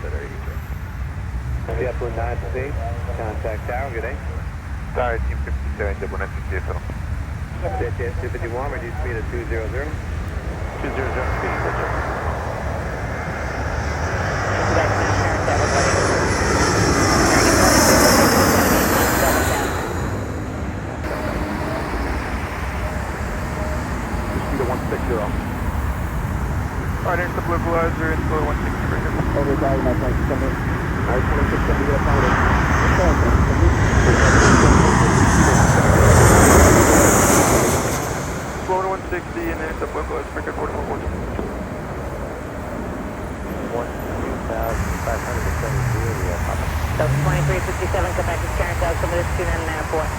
consider easy. JetBlue 9C, contact tower, good day. Tower Team 57, JetBlue 9C, so. JTS 251, reduce speed at 200. 200, speed switcher. Speed of 160. Alright, there's the blue equalizer and slow 160 right here. Over value, my friend, come in. Alright, 2670, get up on it. Slow to 160 and then it's the blue equalizer for good 4140. 1,572, yeah, Papa. Delta 2357, come back to Karen South, come to this 299 Airport.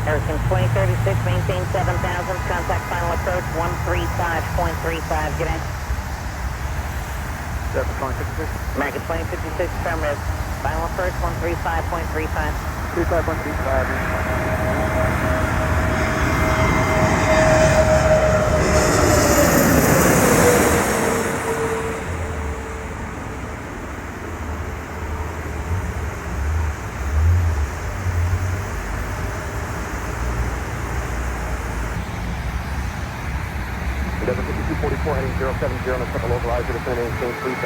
American 2036, maintain 7,000, contact final approach 135.35, good day. That's 2056. American 2056, affirmative, final approach 135.35. 35.35. Delta 5244 heading 070 on the triple localizer, descending maintain 3000.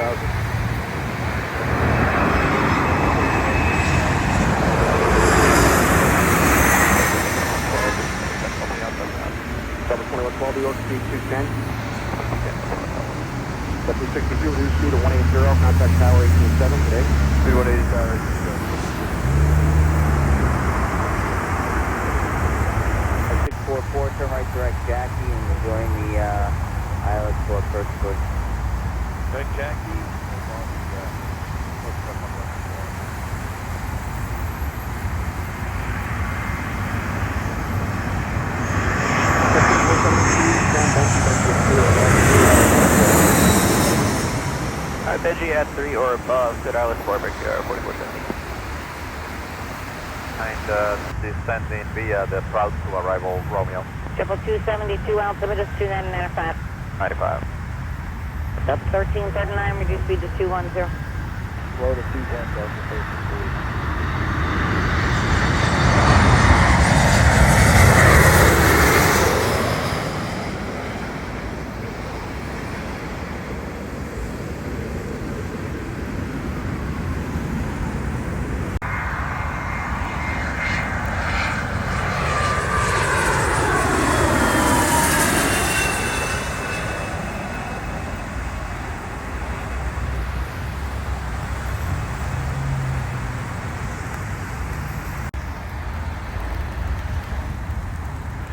Delta 2112, New York, speed 210. Delta 62, reduce speed to 180, contact tower 187 today. Speed 180 tower. 644, turn right direct Jackie and join the ILS for approach push. Good, Jackie. Veggie at 3 or above, good ILS 4, break 4470. And descending via the approach to arrival Romeo. 272, altimeter 299.5. 95. Delta 1339, reduce speed to 210. Slow to 210, Delta 13.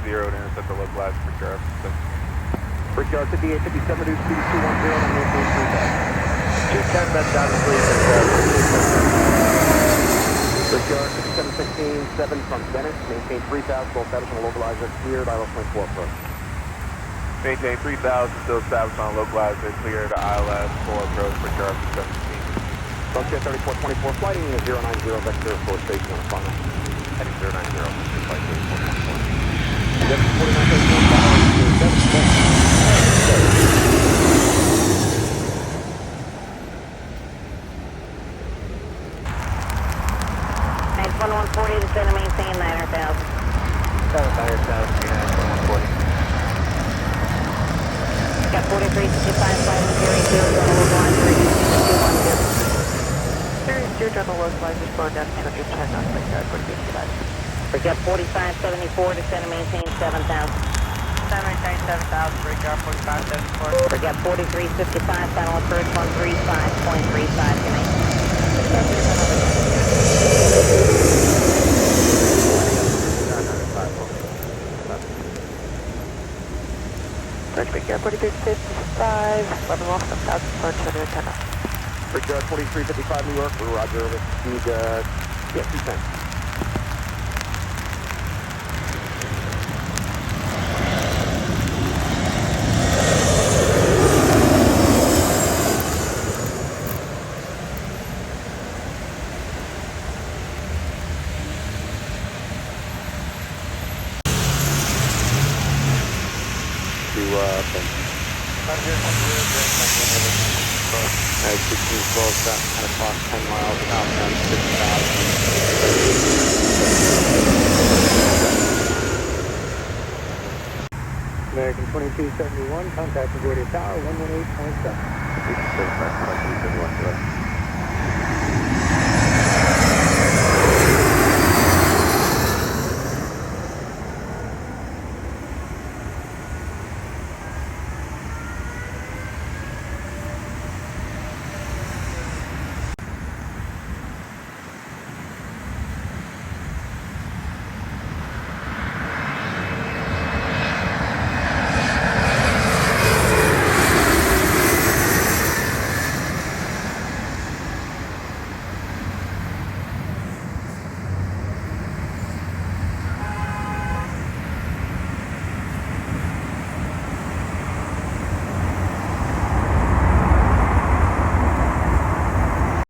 Zero to intercept the localizer for sure. Brickyard 5857, reduce speed to 210 and maintain 3000. 210, bend down to 3. Brickyard 5716, 7 from Venice, maintain 3000, full status on the localizer, cleared, ILS 24 approach. Maintain 3000, still established on localizer, clear to ILS 4 approach for sure. 17. Sunset 3424, flighting 090, vector for station on the final. Heading 090, flight 3424. Yep, 1140 to center, maintain 900,000. 900,000, 140. Got 4355, flight 080, localizer, 210. Series 0 double localizer, slow down 210 knots, Brickyard 45. Forget 4574 to center, maintain 7,000. Center, maintain 7,000, Brickyard 4574. Forget 4355, final approach 135.35, good night. Bridge Brickyard 4355, 11 off 7,000, slow 210 knots. Brickyard 4355, New York, roger, with speed, 210. Okay. ATC full set, 10 o'clock, 10 miles, southbound 6,000. American 2271, contact LaGuardia Tower, 118.7. 2271,